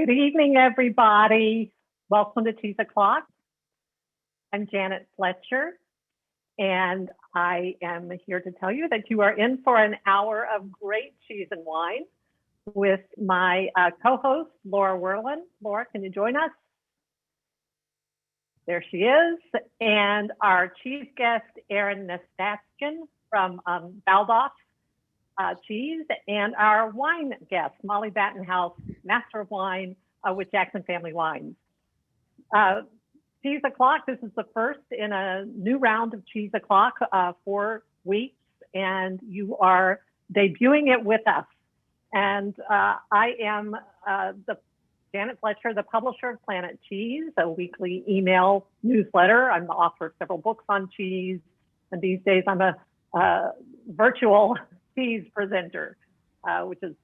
Good evening, everybody. Welcome to Cheese O'Clock. I'm Janet Fletcher, and I am here to tell you that you are in for an hour of great cheese and wine with my co-host, Laura Werlin. Laura, can you join us? There she is. And our cheese guest, Erin Nastashkin from Baldoff Cheese, and our wine guest, Molly Battenhouse, Master of Wine with Jackson Family Wines. Cheese O'Clock, this is the first in a new round of Cheese O'Clock, 4 weeks, and you are debuting it with us. And I am Janet Fletcher, the publisher of Planet Cheese, a weekly email newsletter. I'm the author of several books on cheese, and these days I'm a virtual cheese presenter, which is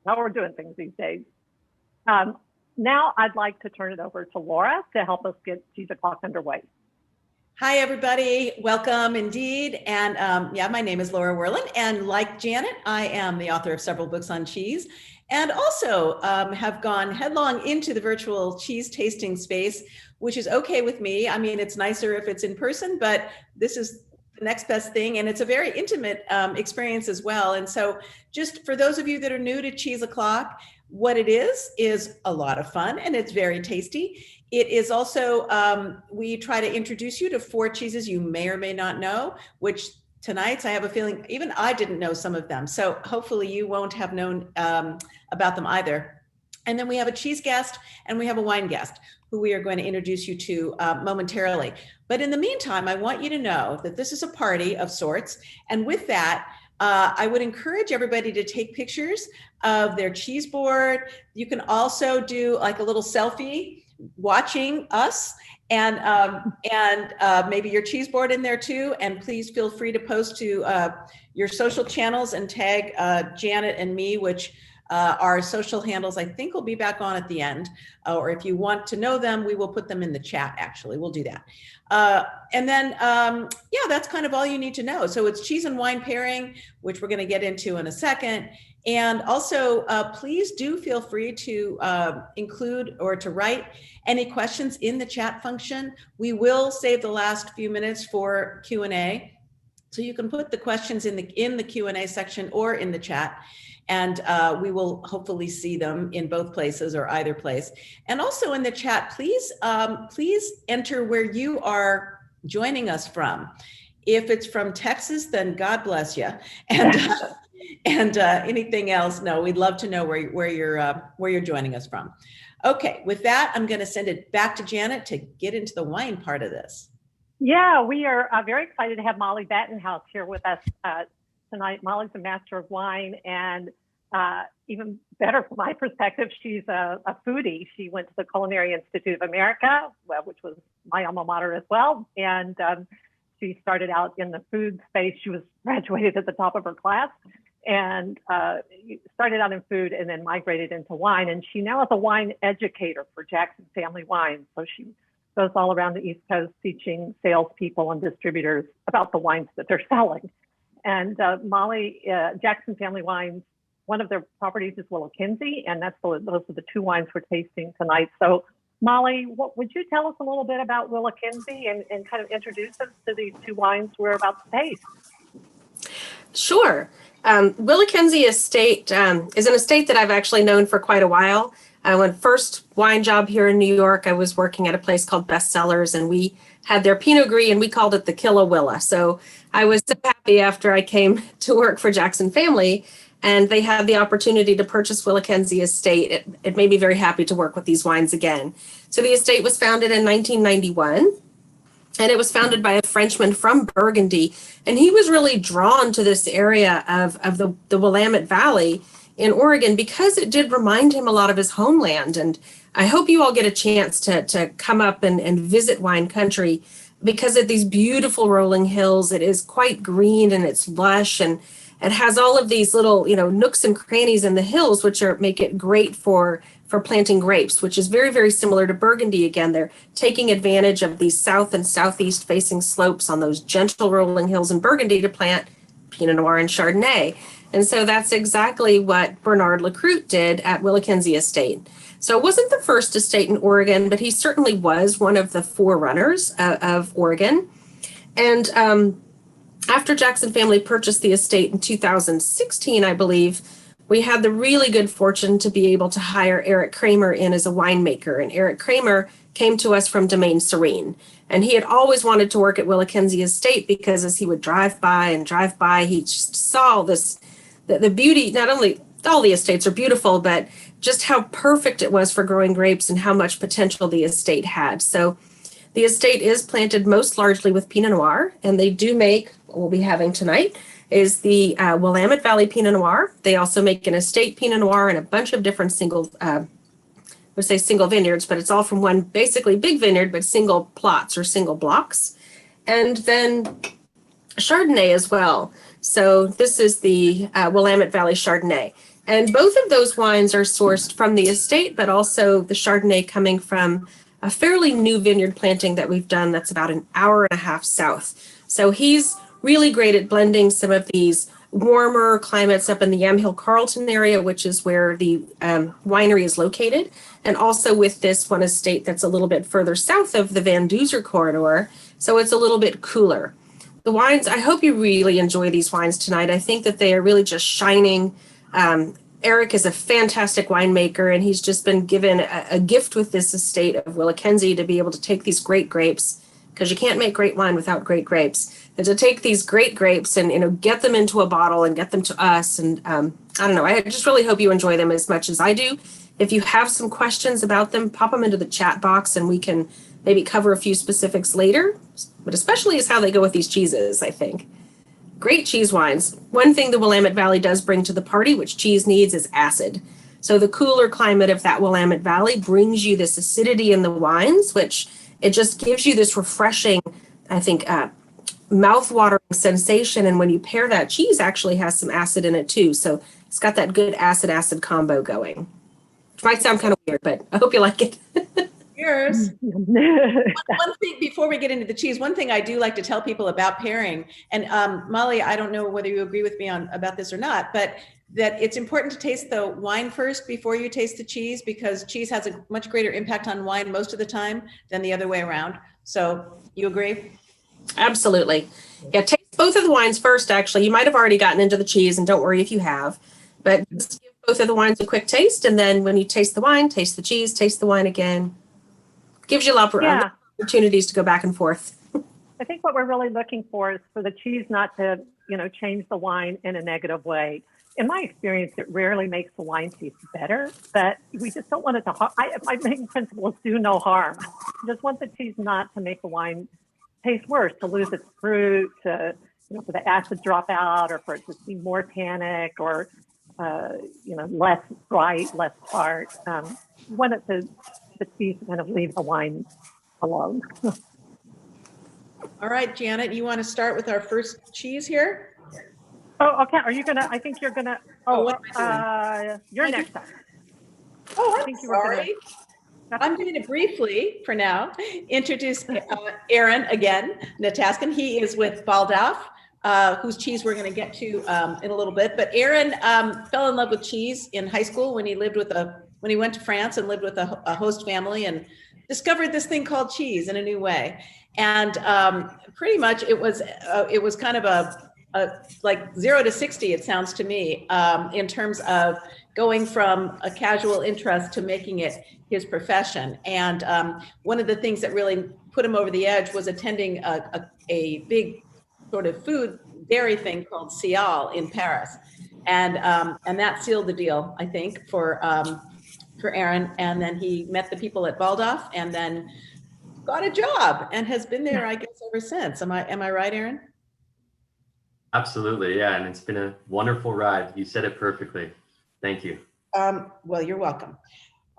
how we're doing things these days. Now I'd like to turn it over to Laura to help us get Cheese O'Clock underway. Hi, everybody. Welcome indeed. And my name is Laura Werlin. And like Janet, I am the author of several books on cheese and also have gone headlong into the virtual cheese tasting space, which is okay with me. I mean, it's nicer if it's in person, but this is the next best thing. And it's a very intimate experience as well. And so just for those of you that are new to Cheese O'Clock, what it is a lot of fun and it's very tasty. It is also, we try to introduce you to 4 cheeses you may or may not know, which tonight I have a feeling even I didn't know some of them. So hopefully you won't have known about them either. And then we have a cheese guest and we have a wine guest who we are going to introduce you to momentarily. But in the meantime, I want you to know that this is a party of sorts. And with that, I would encourage everybody to take pictures of their cheese board. You can also do like a little selfie watching us and maybe your cheese board in there too. And please feel free to post to your social channels and tag Janet and me, which our social handles I think will be back on at the end. Or if you want to know them, we will put them in the chat, actually. We'll do that. And then, that's kind of all you need to know. So it's cheese and wine pairing, which we're going to get into in a second. And also, please do feel free to include or to write any questions in the chat function. We will save the last few minutes for Q&A. So you can put the questions in the Q&A section or in the chat. And we will hopefully see them in both places or either place. And also in the chat, please enter where you are joining us from. If it's from Texas, then God bless you. And anything else, no, we'd love to know where you're joining us from. Okay, with that, I'm going to send it back to Janet to get into the wine part of this. Yeah, we are very excited to have Molly Battenhouse here with us tonight. Molly's a master of wine, and even better from my perspective, she's a foodie. She went to the Culinary Institute of America, which was my alma mater as well, and she started out in the food space. She was graduated at the top of her class and started out in food and then migrated into wine. And she now is a wine educator for Jackson Family Wines. So she goes all around the East Coast teaching salespeople and distributors about the wines that they're selling. And Molly, Jackson Family Wines, one of their properties is Willakenzie, and those are the 2 wines we're tasting tonight. So Molly, would you tell us a little bit about Willakenzie and kind of introduce us to these 2 wines we're about to taste? Sure. Willakenzie estate is an estate that I've actually known for quite a while. When first wine job here in New York, I was working at a place called Bestsellers, and we had their Pinot Gris, and we called it the Killa Willa. So I was so happy after I came to work for Jackson Family, and they had the opportunity to purchase Willakenzie estate. It made me very happy to work with these wines again. So the estate was founded in 1991. And it was founded by a Frenchman from Burgundy. And he was really drawn to this area of the Willamette Valley in Oregon because it did remind him a lot of his homeland. And I hope you all get a chance to come up and visit wine country because of these beautiful rolling hills. It is quite green and it's lush, and it has all of these little, nooks and crannies in the hills, which make it great for planting grapes, which is very, very similar to Burgundy. Again, they're taking advantage of these south and southeast facing slopes on those gentle rolling hills in Burgundy to plant Pinot Noir and Chardonnay. And so that's exactly what Bernard Lacroute did at Willakenzie Estate. So it wasn't the first estate in Oregon, but he certainly was one of the forerunners of Oregon. And after Jackson family purchased the estate in 2016, I believe, we had the really good fortune to be able to hire Eric Kramer in as a winemaker. And Eric Kramer came to us from Domaine Serene. And he had always wanted to work at Willakenzie Estate because as he would drive by, he just saw this, the beauty, not only all the estates are beautiful, but just how perfect it was for growing grapes and how much potential the estate had. So the estate is planted most largely with Pinot Noir, and they do make, what we'll be having tonight, is the Willamette Valley Pinot Noir. They also make an estate Pinot Noir and a bunch of different single vineyards, but it's all from one basically big vineyard, but single plots or single blocks. And then Chardonnay as well. So this is the Willamette Valley Chardonnay. And both of those wines are sourced from the estate, but also the Chardonnay coming from a fairly new vineyard planting that we've done that's about an hour and a half south. So he's really great at blending some of these warmer climates up in the Yamhill Carlton area, which is where the winery is located. And also with this one estate that's a little bit further south of the Van Duzer corridor. So it's a little bit cooler. The wines, I hope you really enjoy these wines tonight. I think that they are really just shining. Eric is a fantastic winemaker, and he's just been given a gift with this estate of Willakenzie to be able to take these great grapes, because you can't make great wine without great grapes, and to take these great grapes and get them into a bottle and get them to us. And I don't know, I just really hope you enjoy them as much as I do. If you have some questions about them, pop them into the chat box and we can maybe cover a few specifics later, but especially is how they go with these cheeses, I think. Great cheese wines. One thing the Willamette Valley does bring to the party, which cheese needs, is acid. So the cooler climate of that Willamette Valley brings you this acidity in the wines, which it just gives you this refreshing, I think, mouth-watering sensation. And when you pair that, cheese actually has some acid in it too. So it's got that good acid-acid combo going. Which might sound kind of weird, but I hope you like it. Yours. One thing before we get into the cheese, one thing I do like to tell people about pairing, and Molly, I don't know whether you agree with me about this or not, but that it's important to taste the wine first before you taste the cheese, because cheese has a much greater impact on wine most of the time than the other way around. So you agree? Absolutely. Yeah, taste both of the wines first, actually. You might have already gotten into the cheese, and don't worry if you have, but just give both of the wines a quick taste, and then when you taste the wine, taste the cheese, taste the wine again. Gives you a lot of opportunities to go back and forth. I think what we're really looking for is for the cheese not to, change the wine in a negative way. In my experience, it rarely makes the wine taste better, but we just don't want it to my main principle is do no harm. I just want the cheese not to make the wine taste worse, to lose its fruit, to, for the acid drop out, or for it to be more tannic, or, less bright, less tart. We want it to the cheese to kind of leave the wine alone. All right, Janet, you want to start with our first cheese here? Oh, okay. Are you gonna? I think you're gonna. You're next. Oh, I'm sorry. I'm going to briefly, for now, introduce Aaron again, Nataskin. He is with Baldauf, whose cheese we're going to get to in a little bit. But Aaron fell in love with cheese in high school when he went to France and lived with a host family and discovered this thing called cheese in a new way. And pretty much it was kind of a like 0 to 60, it sounds to me, in terms of going from a casual interest to making it his profession. And one of the things that really put him over the edge was attending a big sort of food dairy thing called Cial in Paris. And that sealed the deal, I think, for Aaron. And then he met the people at Baldauf and then got a job and has been there, I guess, ever since. Am I right, Aaron? Absolutely, yeah, and it's been a wonderful ride. You said it perfectly. Thank you. Well, you're welcome.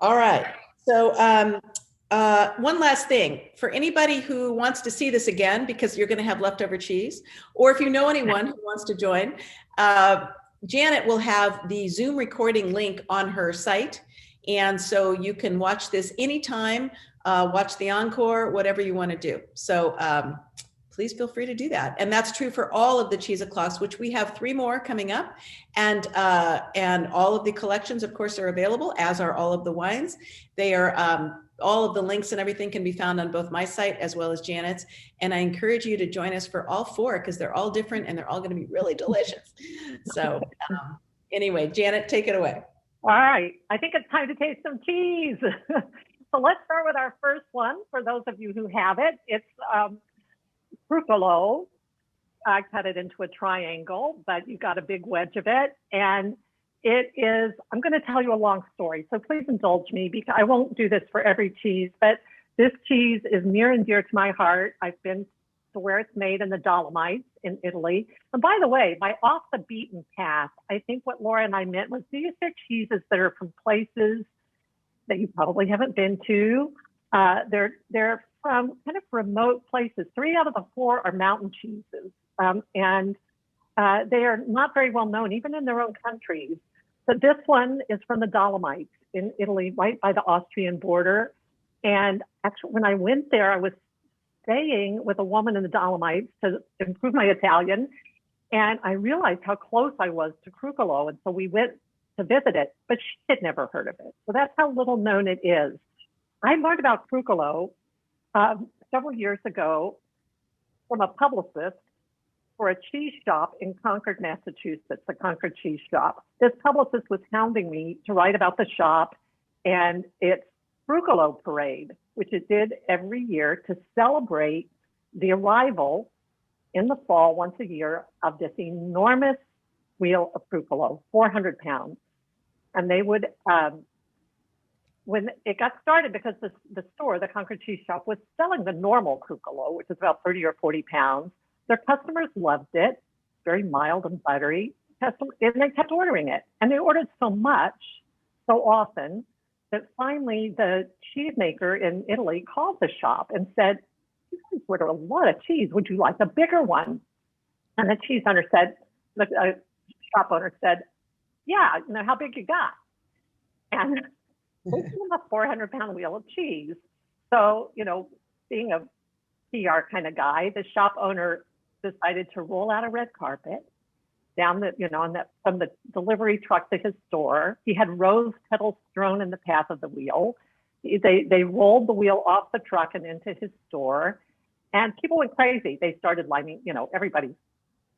All right. So one last thing for anybody who wants to see this again, because you're going to have leftover cheese, or if you know anyone who wants to join, Janet will have the Zoom recording link on her site. And so you can watch this anytime, watch the encore, whatever you want to do. So please feel free to do that. And that's true for all of the cheese o'clocks, which we have 3 more coming up. And all of the collections, of course, are available, as are all of the wines. They are, all of the links and everything can be found on both my site as well as Janet's. And I encourage you to join us for all 4, because they're all different and they're all going to be really delicious. So anyway, Janet, take it away. All right. I think it's time to taste some cheese. So let's start with our first one. For those of you who have it, it's Frucolo. I cut it into a triangle, but you got a big wedge of it. And it is, I'm going to tell you a long story, so please indulge me, because I won't do this for every cheese, but this cheese is near and dear to my heart. I've been to where it's made in the Dolomites in Italy. And by the way, by off the beaten path, I think what Laura and I meant was these are cheeses that are from places that you probably haven't been to. They're from kind of remote places. 3 out of the 4 are mountain cheeses. And they are not very well known, even in their own countries. But this one is from the Dolomites in Italy, right by the Austrian border. And actually, when I went there, I was staying with a woman in the Dolomites to improve my Italian. And I realized how close I was to Frucolo. And so we went to visit it, but she had never heard of it. So that's how little known it is. I learned about Frucolo several years ago from a publicist for a cheese shop in Concord, Massachusetts, the Concord Cheese Shop. This publicist was hounding me to write about the shop and its Frucolo parade, which it did every year to celebrate the arrival in the fall once a year of this enormous wheel of Frucolo, 400 pounds. And they would, when it got started, because the store, the Concord Cheese Shop, was selling the normal Frucolo, which is about 30 or 40 pounds. Their customers loved it, very mild and buttery, and they kept ordering it. And they ordered so much, so often, that finally the cheesemaker in Italy called the shop and said, "You guys order a lot of cheese. Would you like a bigger one?" And the cheese owner said, the shop owner said, "Yeah, how big you got?" And they gave him a 400-pound wheel of cheese. So, being a PR kind of guy, the shop owner decided to roll out a red carpet down from the delivery truck to his store. He had rose petals strewn in the path of the wheel. They rolled the wheel off the truck and into his store, and people went crazy. They started lining, everybody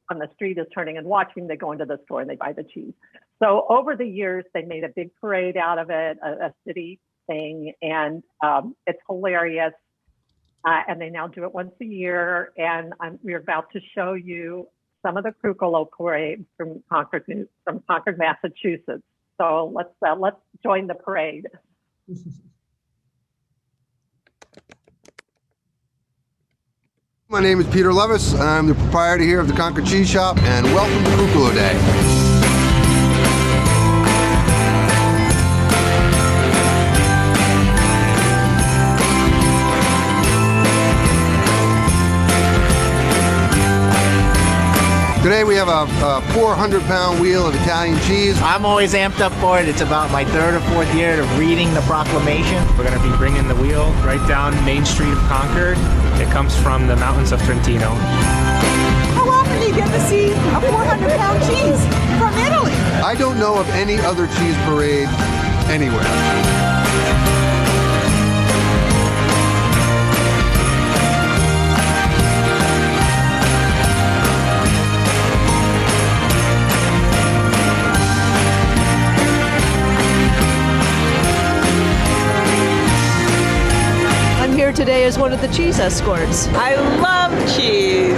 on the street is turning and watching. They go into the store and they buy the cheese. So over the years, they made a big parade out of it, a city thing, and it's hilarious. And they now do it once a year. And we're about to show you some of the Frucolo parade from Concord, Massachusetts. So let's join the parade. My name is Peter Levis. I'm the proprietor here of the Concord Cheese Shop, and welcome to Frucolo Day. Today we have a 400-pound wheel of Italian cheese. I'm always amped up for it. It's about my 3rd or 4th year of reading the proclamation. We're going to be bringing the wheel right down Main Street of Concord. It comes from the mountains of Trentino. How often do you get to see a 400-pound cheese from Italy? I don't know of any other cheese parade anywhere. Here today as one of the cheese escorts. I love cheese.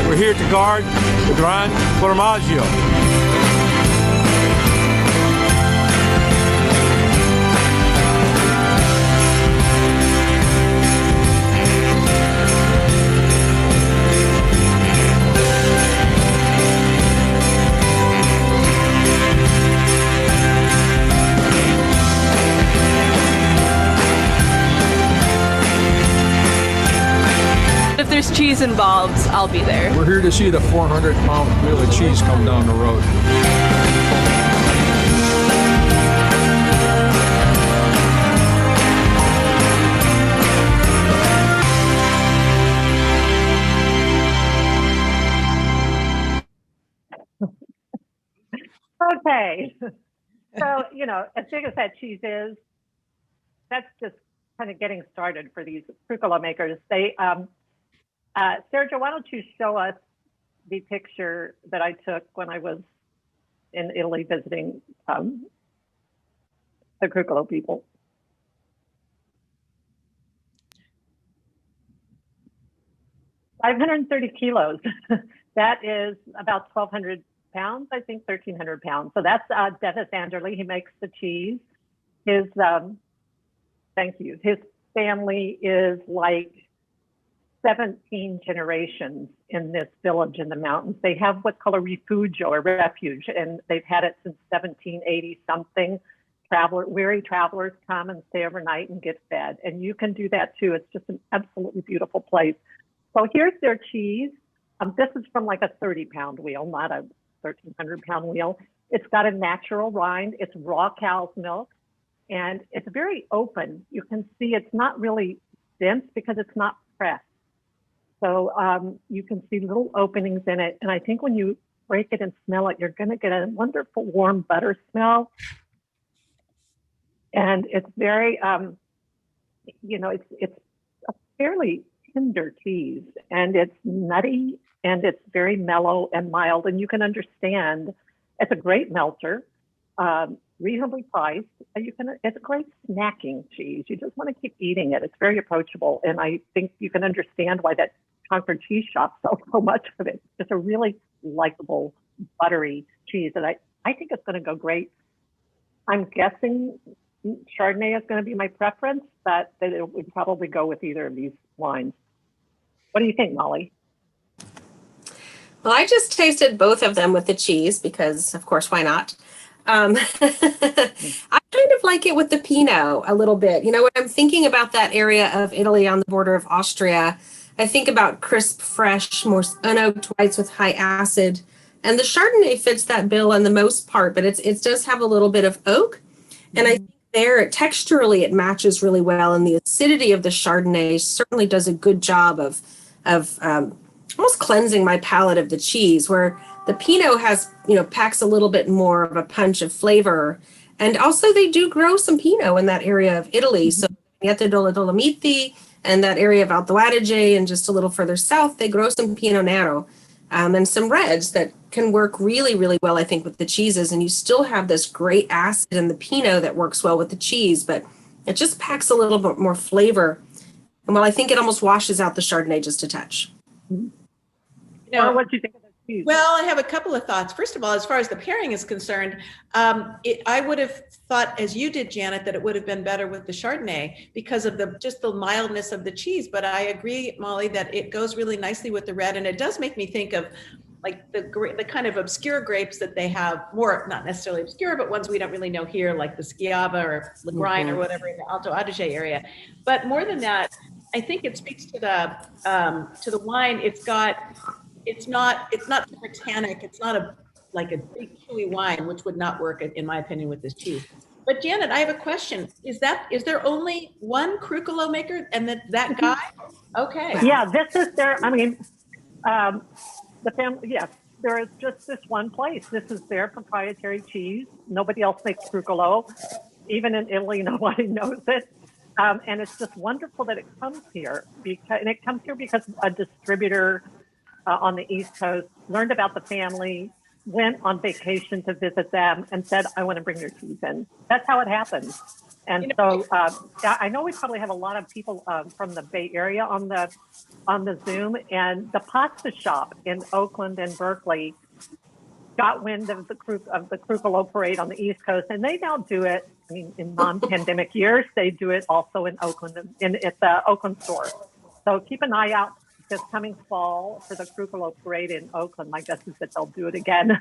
We're here to guard the Gran Formaggio. If there's cheese involved, I'll be there. We're here to see the 400-pound wheel of cheese come down the road. Okay. So, you know, as big as that cheese is, that's just kind of getting started for these crucola makers. They, Sergio, why don't you show us the picture that I took when I was in Italy visiting the crucolo people. $530 kilos. That is about 1,200 pounds, I think 1,300 pounds. So that's Dennis Anderley. He makes the cheese. His, thank you. His family is like 17 generations in this village in the mountains. They have what's called a refugio or refuge, and they've had it since 1780 something. Weary travelers come and stay overnight and get fed. And you can do that too. It's just an absolutely beautiful place. So here's their cheese. This is from like a 30-pound wheel, not a 1,300-pound wheel. It's got a natural rind. It's raw cow's milk, and it's very open. You can see it's not really dense because it's not pressed. So you can see little openings in it. And I think when you break it and smell it, you're going to get a wonderful warm butter smell. And it's very, you know, it's a fairly tender cheese, and it's nutty, and it's very mellow and mild, and you can understand it's a great melter, reasonably priced. It's a great snacking cheese. You just want to keep eating it. It's very approachable, and I think you can understand why that Concord Cheese Shop sells so much of it. It's a really likable, buttery cheese, and I think it's going to go great. I'm guessing Chardonnay is going to be my preference, but it would probably go with either of these wines. What do you think, Molly? Well, I just tasted both of them with the cheese because, of course, why not? I kind of like it with the Pinot a little bit. You know, when I'm thinking about that area of Italy on the border of Austria, I think about crisp, fresh, more unoaked whites with high acid. And the Chardonnay fits that bill on the most part, but it does have a little bit of oak. And I think there, texturally, it matches really well. And the acidity of the Chardonnay certainly does a good job of almost cleansing my palate of the cheese, where the Pinot has, you know, packs a little bit more of a punch of flavor. And also they do grow some Pinot in that area of Italy. So Niente delle Dolomiti and that area of Alto Adige and just a little further south, they grow some Pinot Nero and some reds that can work really, really well, I think, with the cheeses. And you still have this great acid in the Pinot that works well with the cheese, but it just packs a little bit more flavor. And while I think it almost washes out the Chardonnay just a touch. You know, what do you think of the cheese? Well, I have a couple of thoughts. First of all, as far as the pairing is concerned, I would have thought, as you did, Janet, that it would have been better with the Chardonnay because of just the mildness of the cheese. But I agree, Molly, that it goes really nicely with the red, and it does make me think of like the kind of obscure grapes that they have, more not necessarily obscure, but ones we don't really know here, like the Schiava or Lagrein or whatever in the Alto Adige area. But more than that, I think it speaks to the wine. It's not super tannic. It's not like a big chewy wine, which would not work in my opinion with this cheese. But Janet, I have a question. Is there only one crucolo maker and that guy? Okay. Yeah, this is their, I mean, the family, yes, there is just this one place. This is their proprietary cheese. Nobody else makes crucolo. Even in Italy, nobody knows it. And it's just wonderful that it comes here because a distributor on the East Coast learned about the family, went on vacation to visit them, and said, "I want to bring your cheese in." That's how it happened. And so I know we probably have a lot of people from the Bay Area on the Zoom, and the pasta shop in Oakland and Berkeley got wind of the Crucolo Parade on the East Coast, and they now do it. I mean, in non-pandemic years, they do it also in Oakland, at the Oakland store. So keep an eye out this coming fall for the Crucolo Parade in Oakland. My guess is that they'll do it again.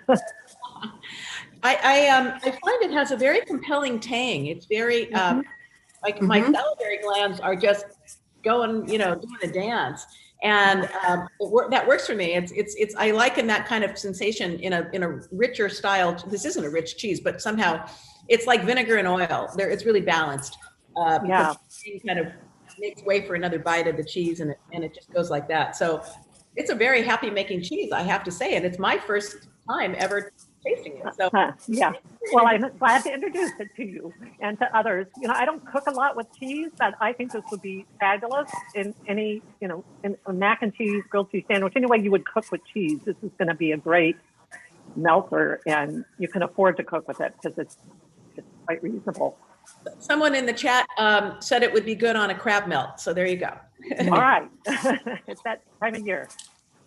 I find it has a very compelling tang. It's very like my salivary glands are just going, doing a dance, and that works for me. It's I liken that kind of sensation in a richer style. This isn't a rich cheese, but somehow it's like vinegar and oil. It's really balanced. Because it kind of makes way for another bite of the cheese, and it just goes like that. So it's a very happy making cheese, I have to say, and it's my first time ever tasting it. So Yeah. Well, I'm glad to introduce it to you and to others. I don't cook a lot with cheese, but I think this would be fabulous in any, in a mac and cheese, grilled cheese sandwich, any way you would cook with cheese. This is going to be a great melter, and you can afford to cook with it because it's quite reasonable. someone in the chat said it would be good on a crab melt. So there you go. All right. It's that time of year.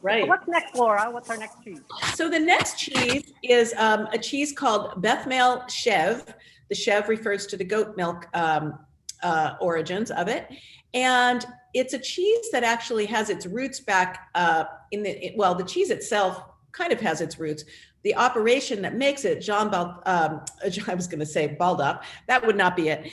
Right. So what's next, Laura? What's our next cheese? So the next cheese is a cheese called Bethmel Chev. The Chev refers to the goat milk origins of it. And it's a cheese that actually has its roots back the cheese itself kind of has its roots. The operation that makes it, I was going to say Baldup, that would not be it.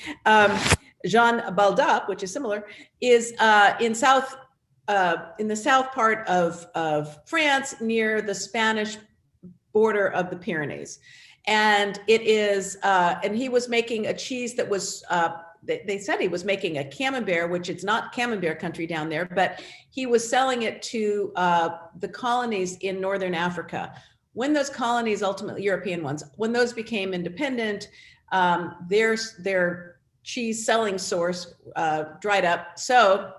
Jean Baldup, which is similar, is in the south part of France, near the Spanish border of the Pyrenees. And it is, and he was making a cheese that was, they said he was making a camembert, which it's not camembert country down there, but he was selling it to the colonies in Northern Africa. When those colonies, ultimately European ones, when those became independent, their cheese selling source dried up. So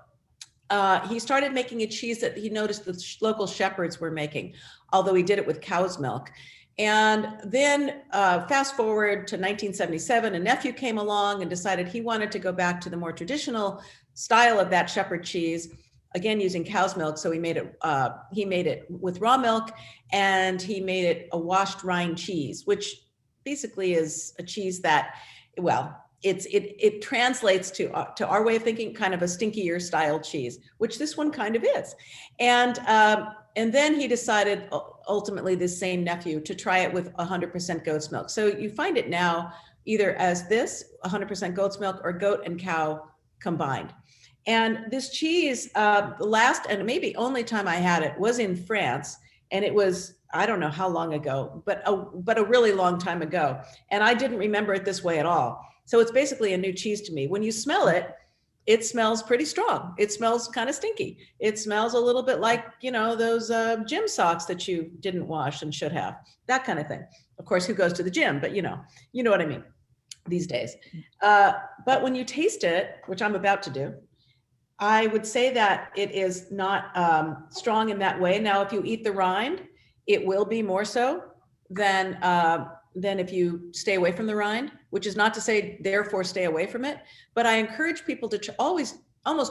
he started making a cheese that he noticed the local shepherds were making, although he did it with cow's milk. And then fast forward to 1977, a nephew came along and decided he wanted to go back to the more traditional style of that shepherd cheese, again using cow's milk. So he made it with raw milk, and he made it a washed rind cheese, which basically is a cheese that, well, it translates to our way of thinking, kind of a stinkier style cheese, which this one kind of is. And then he decided, ultimately, this same nephew, to try it with 100% goat's milk. So you find it now either as this 100% goat's milk or goat and cow combined. And this cheese, the last and maybe only time I had it was in France, and it was, I don't know how long ago, but a really long time ago. And I didn't remember it this way at all. So it's basically a new cheese to me. When you smell it, it smells pretty strong. It smells kind of stinky. It smells a little bit like, those gym socks that you didn't wash and should have, that kind of thing. Of course, who goes to the gym, but you know what I mean these days. But when you taste it, which I'm about to do, I would say that it is not strong in that way. Now, if you eat the rind, it will be more so than if you stay away from the rind, which is not to say, therefore, stay away from it. But I encourage people to almost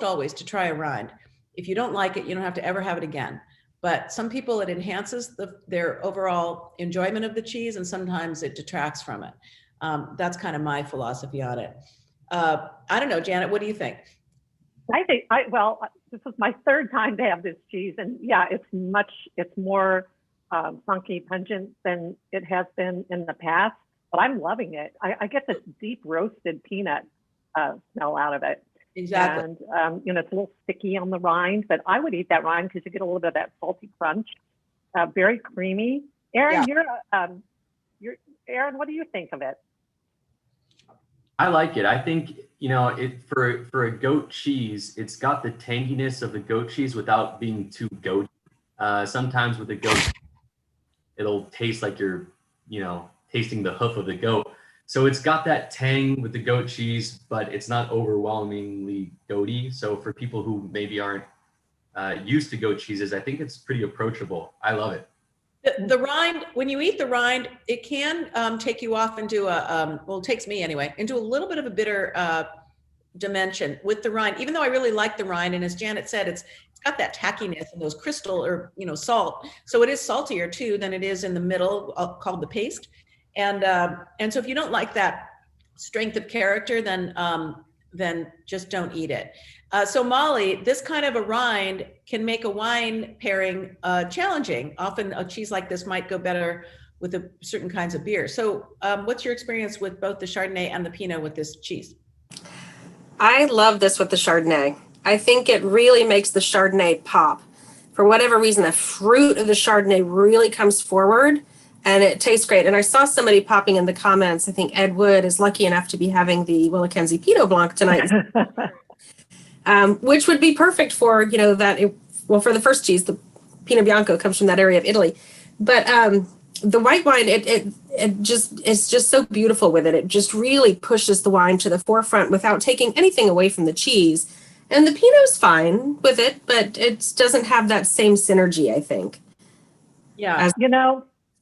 always to try a rind. If you don't like it, you don't have to ever have it again. But some people, it enhances their overall enjoyment of the cheese, and sometimes it detracts from it. That's kind of my philosophy on it. I don't know, Janet, what do you think? I think, this is my third time to have this cheese, and yeah, it's more funky, pungent than it has been in the past, but I'm loving it. I get this deep roasted peanut smell out of it. Exactly. And, it's a little sticky on the rind, but I would eat that rind because you get a little bit of that salty crunch, very creamy. Aaron, Aaron, what do you think of it? I like it. I think, for a goat cheese, it's got the tanginess of the goat cheese without being too goaty. Sometimes with a goat, it'll taste like you're, tasting the hoof of the goat. So it's got that tang with the goat cheese, but it's not overwhelmingly goaty. So for people who maybe aren't used to goat cheeses, I think it's pretty approachable. I love it. The rind, when you eat the rind, it can take you off into it takes me anyway, into a little bit of a bitter dimension with the rind, even though I really like the rind. And as Janet said, it's got that tackiness and those crystal or, salt. So it is saltier too than it is in the middle, called the paste. And so if you don't like that strength of character, then just don't eat it. So Molly, this kind of a rind can make a wine pairing challenging. Often a cheese like this might go better with certain kinds of beer. So what's your experience with both the Chardonnay and the Pinot with this cheese? I love this with the Chardonnay. I think it really makes the Chardonnay pop. For whatever reason, the fruit of the Chardonnay really comes forward, and it tastes great. And I saw somebody popping in the comments, I think Ed Wood is lucky enough to be having the Willakenzie Pinot Blanc tonight. Which would be perfect for, for the first cheese, the Pinot Bianco comes from that area of Italy. But the white wine, it just, it's just so beautiful with it. It just really pushes the wine to the forefront without taking anything away from the cheese. And the Pinot's fine with it, but it doesn't have that same synergy, I think. Yeah.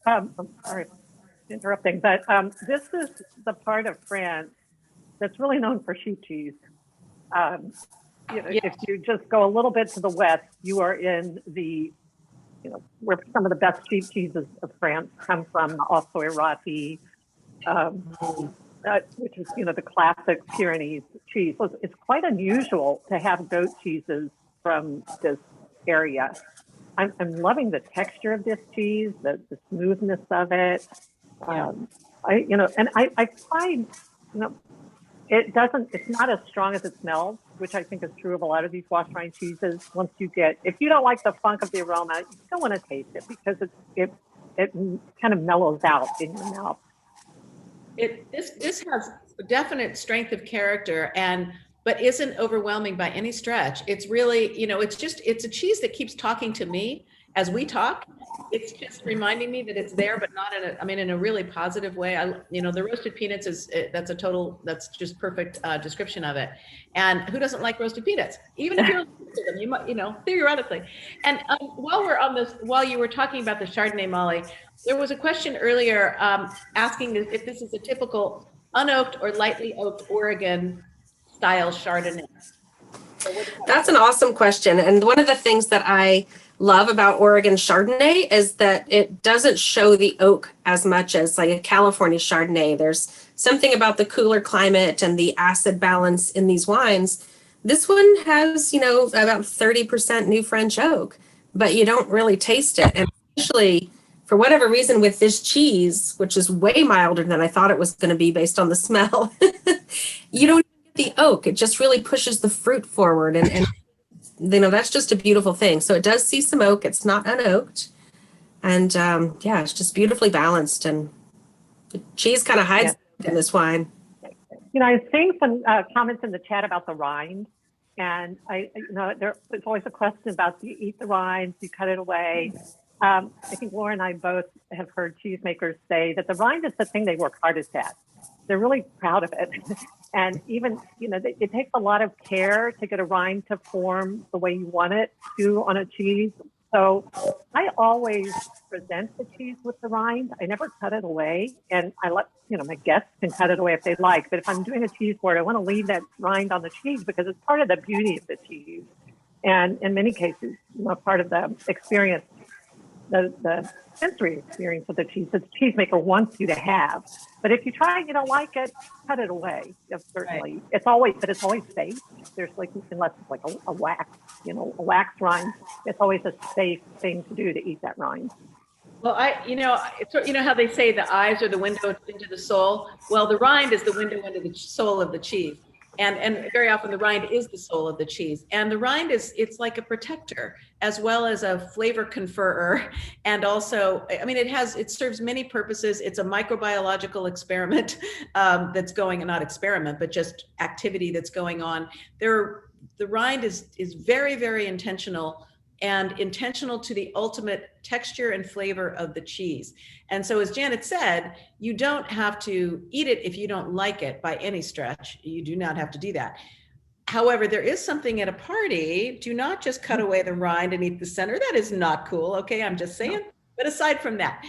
I'm sorry interrupting, but this is the part of France that's really known for sheep cheese. If you just go a little bit to the west, you are in the, where some of the best sheep cheeses of France come from, the Ossoirati, which is, the classic Pyrenees cheese. So it's quite unusual to have goat cheeses from this area. I'm loving the texture of this cheese, the smoothness of it. I find, it's not as strong as it smells, which I think is true of a lot of these wash rind cheeses. If you don't like the funk of the aroma, you still want to taste it because it kind of mellows out in your mouth. This has definite strength of character but isn't overwhelming by any stretch. It's really, it's a cheese that keeps talking to me as we talk. It's just reminding me that it's there, but not in a really positive way. The roasted peanuts that's just perfect description of it. And who doesn't like roasted peanuts? Even if you're allergic to them, you might, theoretically. And while you were talking about the Chardonnay, Molly, there was a question earlier asking if this is a typical unoaked or lightly oaked Oregon style Chardonnay. That's an awesome question. And one of the things that I love about Oregon Chardonnay is that it doesn't show the oak as much as like a California Chardonnay. There's something about the cooler climate and the acid balance in these wines. This one has, about 30% New French oak, but you don't really taste it. And especially for whatever reason with this cheese, which is way milder than I thought it was going to be based on the smell, you don't get the oak. It just really pushes the fruit forward. And that's just a beautiful thing. So it does see some oak. It's not unoaked. And it's just beautifully balanced. And the cheese kind of hides in this wine. I was seeing some comments in the chat about the rind. And there's always a question about, do you eat the rind? Do you cut it away? I think Laura and I both have heard cheesemakers say that the rind is the thing they work hardest at. They're really proud of it. And even, it takes a lot of care to get a rind to form the way you want it to on a cheese. So I always present the cheese with the rind. I never cut it away. And I let, my guests can cut it away if they like. But if I'm doing a cheese board, I want to leave that rind on the cheese because it's part of the beauty of the cheese. And in many cases, part of the experience, the sensory experience of the cheese that the cheesemaker wants you to have. But if you try and you don't like it, cut it away. Certainly, right. It's always safe. There's unless it's like a wax, a wax rind, it's always a safe thing to do to eat that rind. Well, how they say the eyes are the window into the soul. Well, the rind is the window into the soul of the cheese. And very often the rind is the soul of the cheese. And the rind it's like a protector as well as a flavor conferrer. And also, it serves many purposes. It's a microbiological experiment that's not experiment, but just activity that's going on. The rind is very, very intentional to the ultimate texture and flavor of the cheese. And so as Janet said, you don't have to eat it if you don't like it by any stretch. You do not have to do that. However, there is something at a party. Do not just cut away the rind and eat the center. That is not cool. Okay, I'm just saying. No. But aside from that,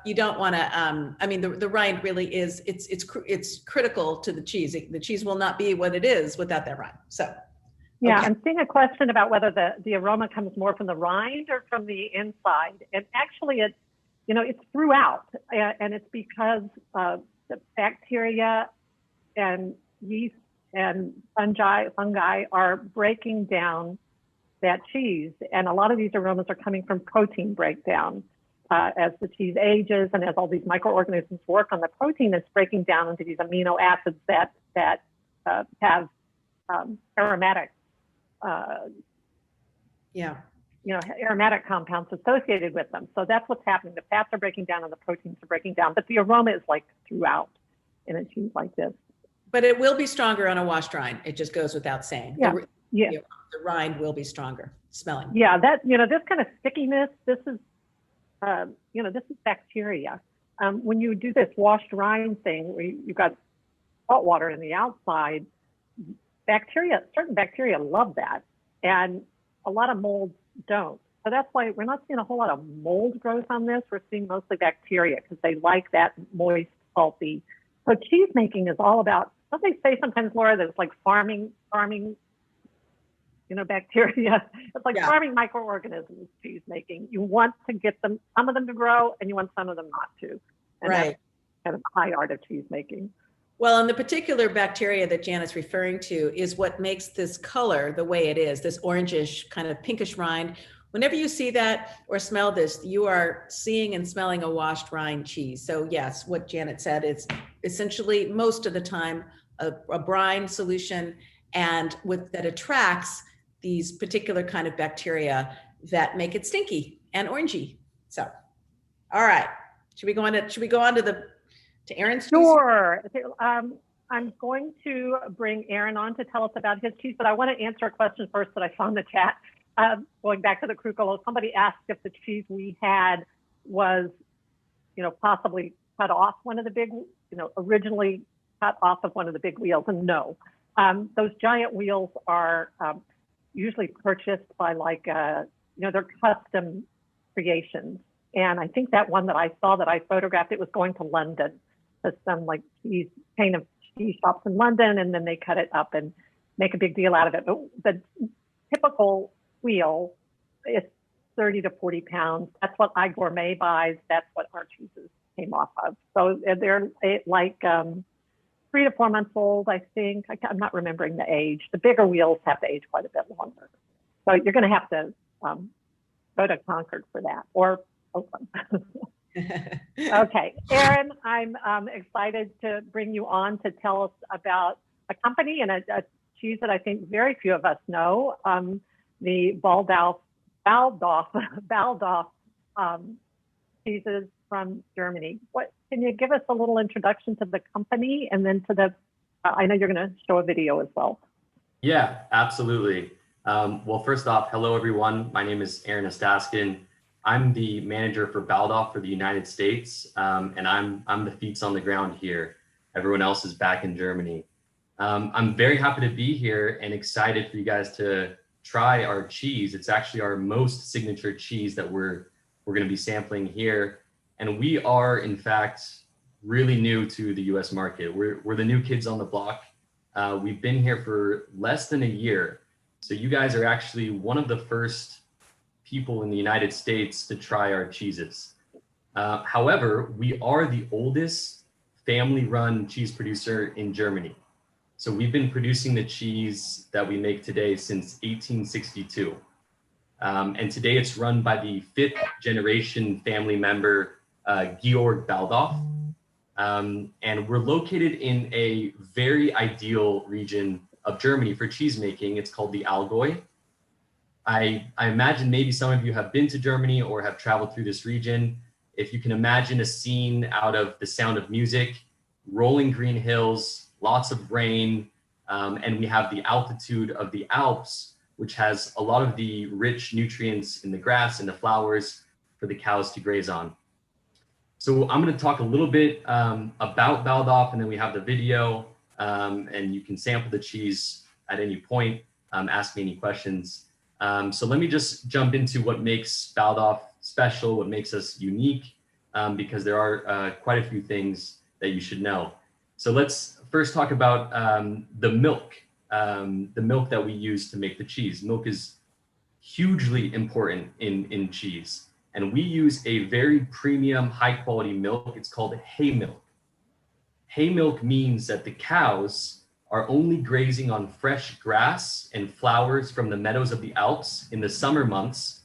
you don't want to, the rind really is, it's critical to the cheese. The cheese will not be what it is without that rind. So. Yeah, okay. I'm seeing a question about whether the aroma comes more from the rind or from the inside. And actually, it's throughout. And it's because the bacteria and yeast and fungi are breaking down that cheese. And a lot of these aromas are coming from protein breakdown. As the cheese ages and as all these microorganisms work on the protein, it's breaking down into these amino acids that have aromatic aromatic compounds associated with them. So that's what's happening. The fats are breaking down and the proteins are breaking down, but the aroma is like throughout in a cheese like this. But it will be stronger on a washed rind. It just goes without saying. Yeah. The rind will be stronger smelling. Yeah, this kind of stickiness, this is this is bacteria. When you do this washed rind thing, where you've got salt water in the outside, certain bacteria love that, and a lot of molds don't. So that's why we're not seeing a whole lot of mold growth on this. We're seeing mostly bacteria because they like that moist, salty. So cheese making is all about, don't they say sometimes, Laura, that it's like farming, bacteria. It's like farming microorganisms, cheese making. You want to get some of them to grow, and you want some of them not to. And right. That's kind of the high art of cheese making. Well, and the particular bacteria that Janet's referring to is what makes this color the way it is, this orangish kind of pinkish rind. Whenever you see that or smell this, you are seeing and smelling a washed rind cheese. So yes, what Janet said, it's essentially most of the time a brine solution, and that attracts these particular kind of bacteria that make it stinky and orangey. So, all right, should we go on to Aaron's cheese? Sure. I'm going to bring Aaron on to tell us about his cheese, but I want to answer a question first that I saw in the chat. Going back to the Krucolo, somebody asked if the cheese we had was, possibly cut off one of the big, originally cut off of one of the big wheels, and no. Those giant wheels are usually purchased by they're custom creations. And I think that one that I saw that I photographed, it was going to London to some cheese shops in London, and then they cut it up and make a big deal out of it. But the typical wheel is 30 to 40 pounds. That's what iGourmet buys. That's what our cheeses came off of. So they're 3 to 4 months old, I think. I'm not remembering the age. The bigger wheels have to age quite a bit longer. So you're going to have to go to Concord for that, or Oakland. Okay, Aaron, I'm excited to bring you on to tell us about a company and a cheese that I think very few of us know, the Baldauf cheeses from Germany. Can you give us a little introduction to the company, and then I know you're going to show a video as well. Yeah, absolutely. Well, first off, hello everyone. My name is Aaron Ostaskin. I'm the manager for Baldauf for the United States, and I'm the feet on the ground here. Everyone else is back in Germany. I'm very happy to be here and excited for you guys to try our cheese. It's actually our most signature cheese that we're going to be sampling here, and we are in fact really new to the U.S. market. We're the new kids on the block. We've been here for less than a year, so you guys are actually one of the first people in the United States to try our cheeses. However, we are the oldest family-run cheese producer in Germany. So we've been producing the cheese that we make today since 1862. And today it's run by the 5th generation family member, Georg Baldauf. And we're located in a very ideal region of Germany for cheese making. It's called the Allgäu. I imagine maybe some of you have been to Germany or have traveled through this region. If you can imagine a scene out of The Sound of Music, rolling green hills, lots of rain, and we have the altitude of the Alps, which has a lot of the rich nutrients in the grass and the flowers for the cows to graze on. So I'm going to talk a little bit about Baldauf, and then we have the video, and you can sample the cheese at any point, ask me any questions. So let me just jump into what makes Baldauf special, what makes us unique, because there are quite a few things that you should know. So let's first talk about the milk that we use to make the cheese. Milk is hugely important in cheese. And we use a very premium, high quality milk. It's called hay milk. Hay milk means that the cows are only grazing on fresh grass and flowers from the meadows of the Alps in the summer months.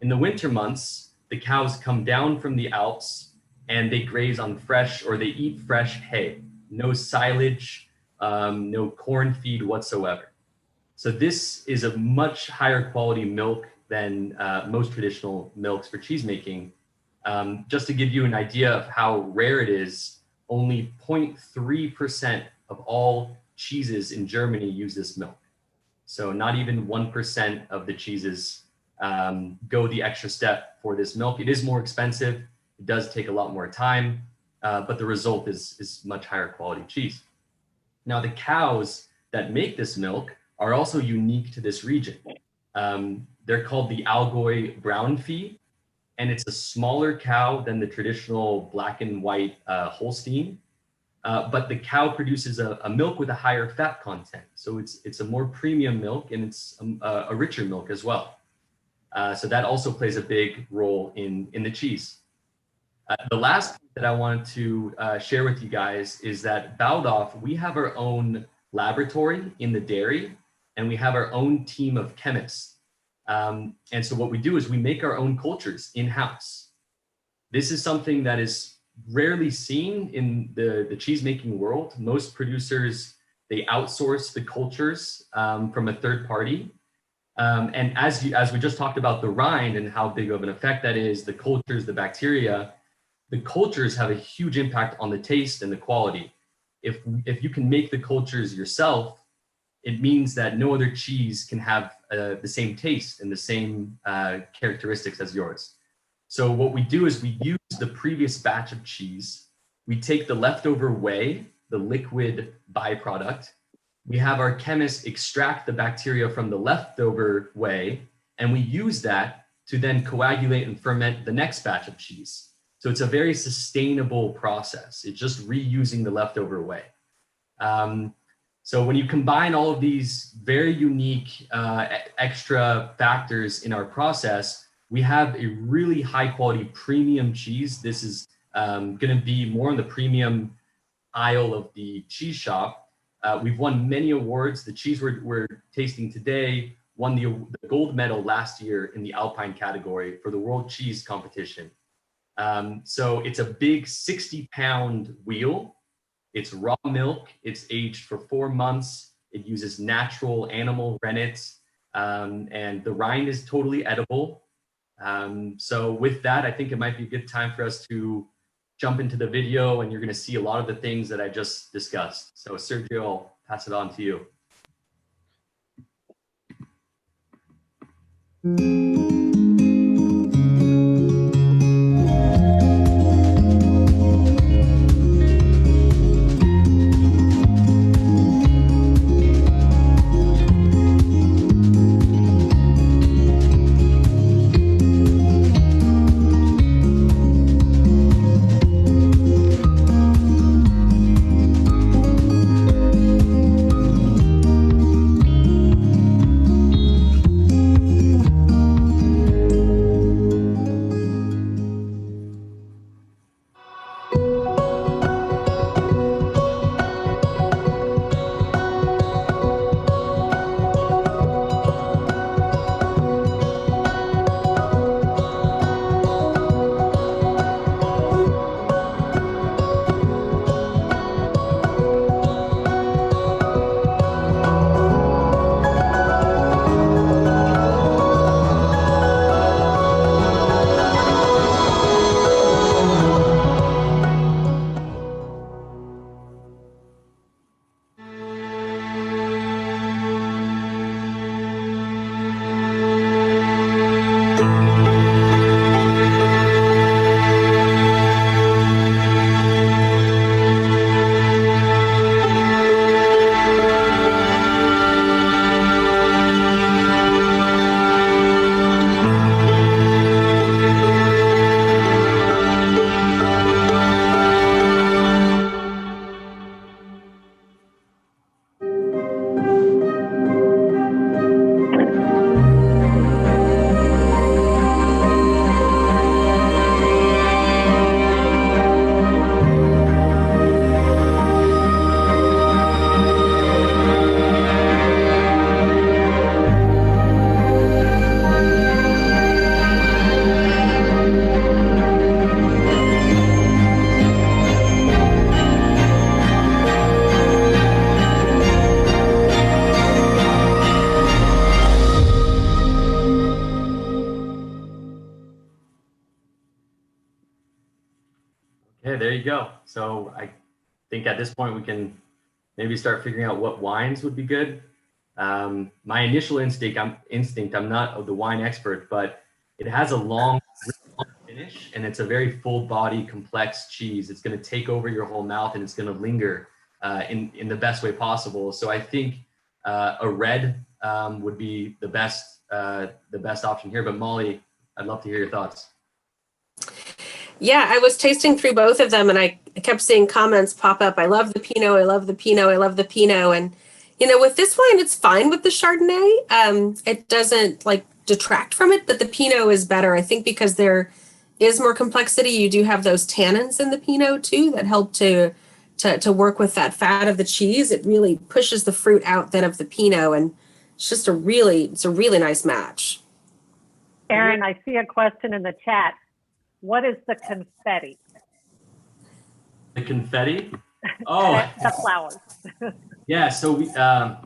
In the winter months, the cows come down from the Alps and they graze on fresh, or they eat fresh hay. No silage, no corn feed whatsoever. So this is a much higher quality milk than most traditional milks for cheese making. Just to give you an idea of how rare it is, only 0.3% of all cheeses in Germany use this milk. So not even 1% of the cheeses go the extra step for this milk. It is more expensive. It does take a lot more time, but the result is much higher quality cheese. Now, the cows that make this milk are also unique to this region. They're called the Allgäu brown fee, and it's a smaller cow than the traditional black and white Holstein. But the cow produces a milk with a higher fat content. So it's a more premium milk, and it's a richer milk as well. So that also plays a big role in the cheese. The last point that I wanted to share with you guys is that Baudoff, we have our own laboratory in the dairy, and we have our own team of chemists. And so what we do is we make our own cultures in-house. This is something that is rarely seen in the cheese making world. Most producers, they outsource the cultures from a third party. And as we just talked about the rind and how big of an effect that is, the cultures, the bacteria, the cultures have a huge impact on the taste and the quality. If you can make the cultures yourself, it means that no other cheese can have the same taste and the same characteristics as yours. So what we do is we use the previous batch of cheese. We take the leftover whey, the liquid byproduct. We have our chemists extract the bacteria from the leftover whey, and we use that to then coagulate and ferment the next batch of cheese. So it's a very sustainable process. It's just reusing the leftover whey. So when you combine all of these very unique extra factors in our process, we have a really high quality premium cheese. This is going to be more in the premium aisle of the cheese shop. We've won many awards. The cheese we're tasting today won the gold medal last year in the Alpine category for the World Cheese Competition. So it's a big 60-pound wheel. It's raw milk. It's aged for 4 months. It uses natural animal rennet, and the rind is totally edible. So with that, I think it might be a good time for us to jump into the video, and you're going to see a lot of the things that I just discussed. So Sergio, I'll pass it on to you. Okay, there you go. So I think at this point we can maybe start figuring out what wines would be good. My initial instinct, I'm not the wine expert, but it has a long finish, and it's a very full body, complex cheese. It's going to take over your whole mouth, and it's going to linger in the best way possible. So I think a red would be the best option here. But Molly, I'd love to hear your thoughts. Yeah, I was tasting through both of them, and I kept seeing comments pop up. I love the Pinot. I love the Pinot. I love the Pinot. And with this wine, it's fine with the Chardonnay. It doesn't like detract from it, but the Pinot is better. I think because there is more complexity. You do have those tannins in the Pinot too that help to work with that fat of the cheese. It really pushes the fruit out then of the Pinot, and it's a really nice match. Aaron, I see a question in the chat. What is the confetti? The confetti? Oh, the flowers. Yeah. So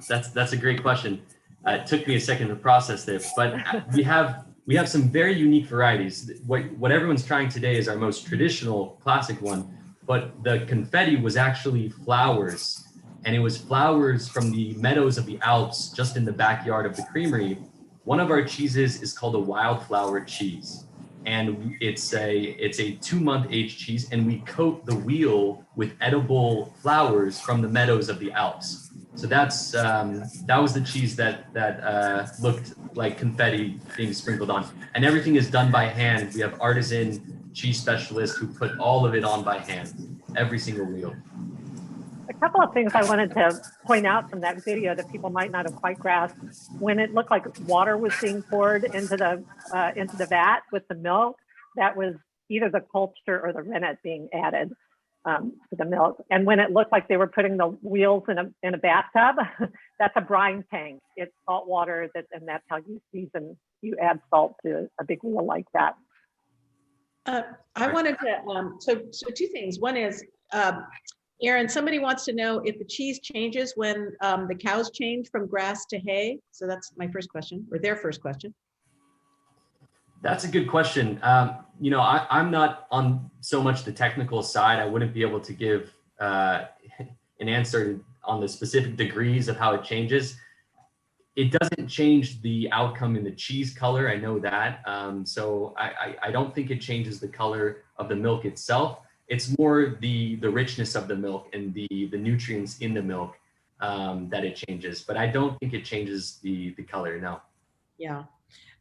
that's a great question. It took me a second to process this, but we have some very unique varieties. What everyone's trying today is our most traditional classic one, but the confetti was actually flowers, and it was flowers from the meadows of the Alps, just in the backyard of the creamery. One of our cheeses is called a wildflower cheese. And it's a 2-month aged cheese, and we coat the wheel with edible flowers from the meadows of the Alps. So that was the cheese that looked like confetti being sprinkled on, and everything is done by hand. We have artisan cheese specialists who put all of it on by hand, every single wheel. A couple of things I wanted to point out from that video that people might not have quite grasped. When it looked like water was being poured into the vat with the milk, that was either the culture or the rennet being added to the milk. And when it looked like they were putting the wheels in a bathtub, that's a brine tank. It's salt water, and that's how you season. You add salt to a big wheel like that. I wanted to so 2 things. One is, Aaron, somebody wants to know if the cheese changes when the cows change from grass to hay. So that's my first question, or their first question. That's a good question. I'm not on so much the technical side. I wouldn't be able to give an answer on the specific degrees of how it changes. It doesn't change the outcome in the cheese color. I know that. So I don't think it changes the color of the milk itself. It's more the richness of the milk and the nutrients in the milk that it changes. But I don't think it changes the color, no. Yeah.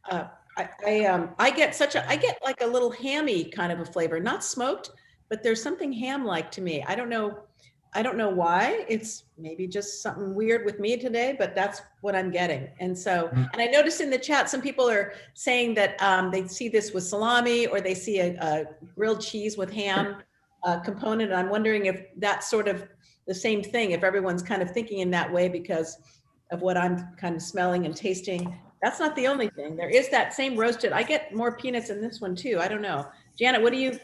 I get like a little hammy kind of a flavor, not smoked, but there's something ham-like to me. I don't know why. It's maybe just something weird with me today, but that's what I'm getting. And so, and I noticed in the chat, some people are saying that they see this with salami, or they see a grilled cheese with ham component. And I'm wondering if that's sort of the same thing, if everyone's kind of thinking in that way because of what I'm kind of smelling and tasting. That's not the only thing. There is that same roasted. I get more peanuts in this one too. I don't know. Janet, what are you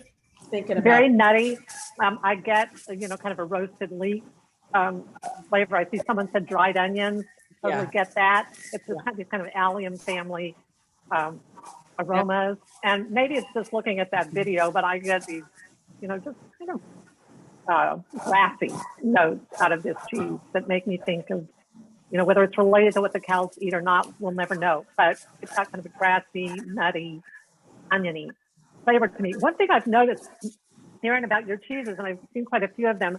thinking about? Very nutty. I get, kind of a roasted leek flavor. I see someone said dried onions. Totally get that. It's these kind of allium family aromas. And maybe it's just looking at that video, but I get these, just kind of grassy notes out of this cheese that make me think of, whether it's related to what the cows eat or not, we'll never know. But it's got kind of a grassy, nutty, oniony flavor to me. One thing I've noticed, Aaron, about your cheeses, and I've seen quite a few of them,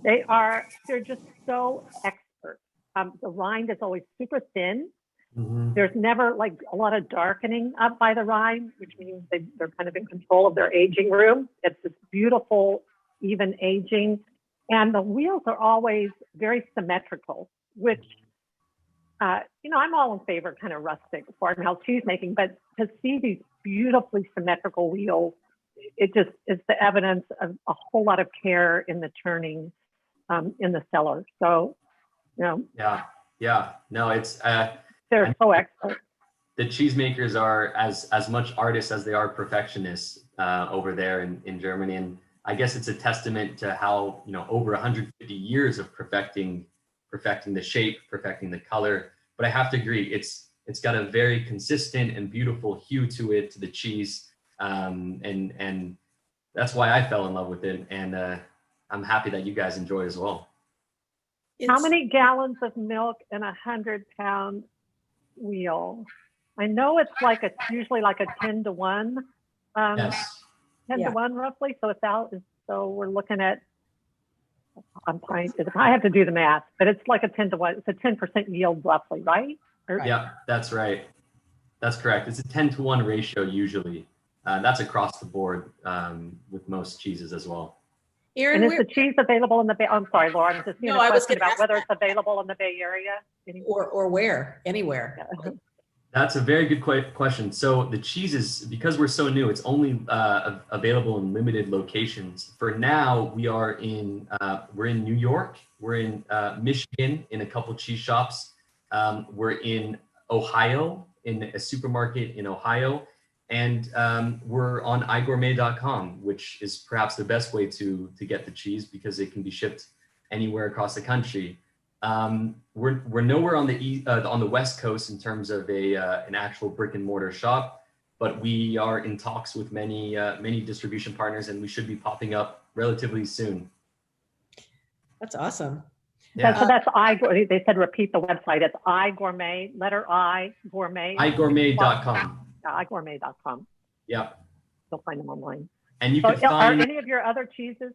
they're just so expert. The rind is always super thin. Mm-hmm. There's never like a lot of darkening up by the rind, which means they're kind of in control of their aging room. It's this beautiful, even aging. And the wheels are always very symmetrical, which, I'm all in favor of kind of rustic farmhouse cheese making, but to see these beautifully symmetrical wheels, it just is the evidence of a whole lot of care in the turning in the cellar. So, Yeah. No, it's they're so excellent. The cheesemakers are as much artists as they are perfectionists over there in Germany, and I guess it's a testament to how over 150 years of perfecting the shape, perfecting the color. But I have to agree, it's got a very consistent and beautiful hue to it, to the cheese, and that's why I fell in love with it, and I'm happy that you guys enjoy as well. How many gallons of milk in a 100-pound wheel? I know it's usually like a 10 to 1. Yes. 10 Yeah. to 1 roughly. So it's out. So we're looking at, I have to do the math, but it's like a 10 to 1. It's a 10% yield roughly, right? Yeah, that's right. That's correct. It's a 10 to 1 ratio usually. That's across the board with most cheeses as well. Erin, And is the cheese available in the Bay? I'm sorry, Laura. I'm just seeing a question about whether it's available in the Bay Area. or where? Anywhere. Yeah. That's a very good question. So the cheeses, because we're so new, it's only available in limited locations. For now, we're in New York. We're in Michigan in a couple cheese shops. We're in Ohio in a supermarket in Ohio, and we're on igourmet.com, which is perhaps the best way to get the cheese because it can be shipped anywhere across the country. We're nowhere on the West Coast in terms of an actual brick and mortar shop, but we are in talks with many distribution partners, and we should be popping up relatively soon. That's awesome. Yeah. So that's they said repeat the website. It's iGourmet, letter I, gourmet. igourmet.com. igourmet.com. Yeah. You'll find them online. And you So can find. Are any of your other cheeses?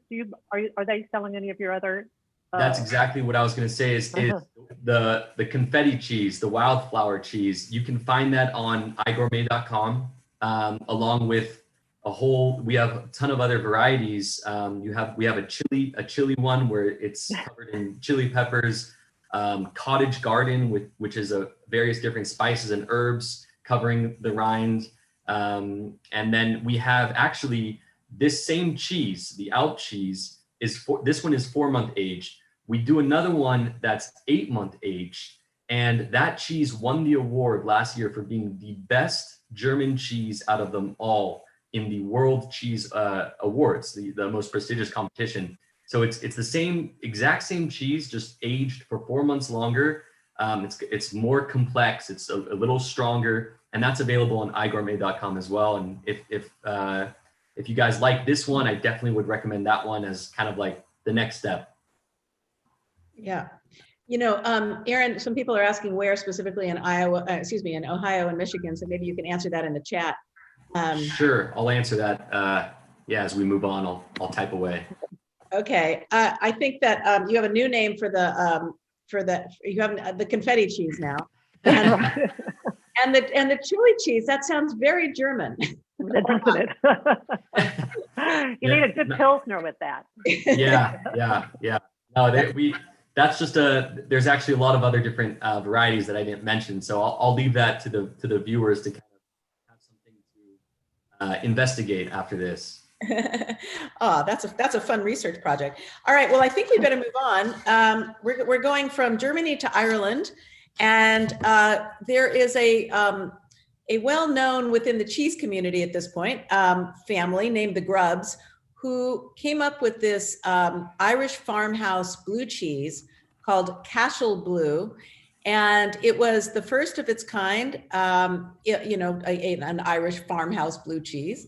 Are they selling any of your other? That's exactly what I was going to say. Is the confetti cheese, the wildflower cheese? You can find that on igourmet.com, along with we have a ton of other varieties. We have a chili one where it's covered in chili peppers, cottage garden which is various different spices and herbs covering the rind. And then we have actually this same cheese, the Alp cheese, this one is 4-month aged. We do another one that's 8-month aged, and that cheese won the award last year for being the best German cheese out of them all in the World Cheese Awards, the most prestigious competition. So it's the exact same cheese, just aged for 4 months longer. It's more complex, it's a little stronger, and that's available on igourmet.com as well. And if you guys like this one, I definitely would recommend that one as kind of like the next step. Yeah. Erin, some people are asking where specifically in Ohio and Michigan. So maybe you can answer that in the chat. Sure, I'll answer that. As we move on, I'll type away. Okay. I think that you have a new name for you have the confetti cheese now. And the chili cheese, that sounds very German. Doesn't it? You need a good Pilsner with that. Yeah. No, that's just there's actually a lot of other different varieties that I didn't mention. So I'll leave that to the viewers to kind of have something to investigate after this. Oh, that's a fun research project. All right. Well, I think we better move on. We're going from Germany to Ireland. And there is a well-known within the cheese community at this point, family named the Grubbs, who came up with this Irish farmhouse blue cheese called Cashel Blue. And it was the first of its kind, an Irish farmhouse blue cheese.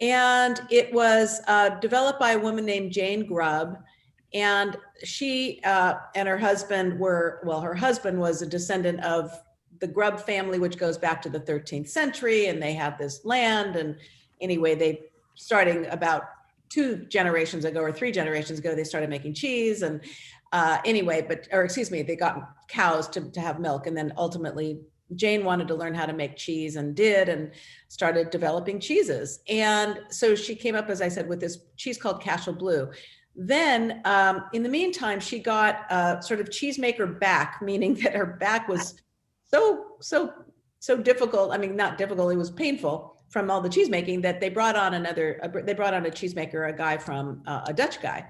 And it was developed by a woman named Jane Grubb. And she and her husband her husband was a descendant of the Grubb family, which goes back to the 13th century. And they have this land. And anyway, starting about 2 generations ago or 3 generations ago, they started making cheese. And they got cows to have milk. And then ultimately, Jane wanted to learn how to make cheese and did, and started developing cheeses. And so she came up, as I said, with this cheese called Cashel Blue. Then in the meantime, she got a sort of cheesemaker back, meaning that her back was so difficult. I mean, not difficult, it was painful from all the cheese making, that they brought on a cheesemaker, a guy from a Dutch guy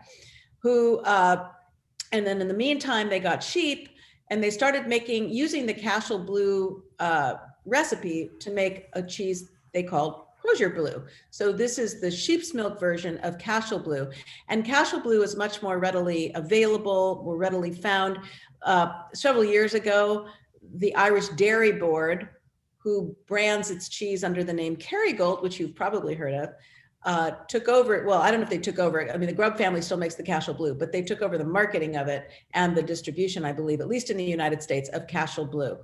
who, and then in the meantime, they got sheep and they started using the Cashel Blue recipe to make a cheese they called Crozier Blue. So this is the sheep's milk version of Cashel Blue. And Cashel Blue is much more readily available, more readily found. Several years ago, the Irish Dairy Board, who brands its cheese under the name Kerrygold, which you've probably heard of, took over. Well, I don't know if they took over. I mean, the Grubb family still makes the Cashel Blue, but they took over the marketing of it and the distribution, I believe, at least in the United States, of Cashel Blue.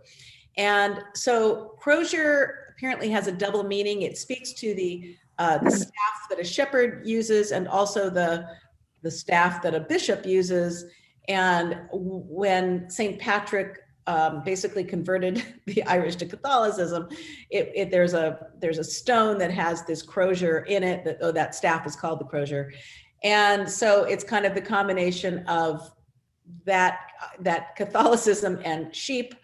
And so crozier apparently has a double meaning. It speaks to the staff that a shepherd uses and also the staff that a bishop uses. And when St. Patrick basically converted the Irish to Catholicism, there's a stone that has this crozier in it. That staff is called the crozier, and so it's kind of the combination of that Catholicism and sheep's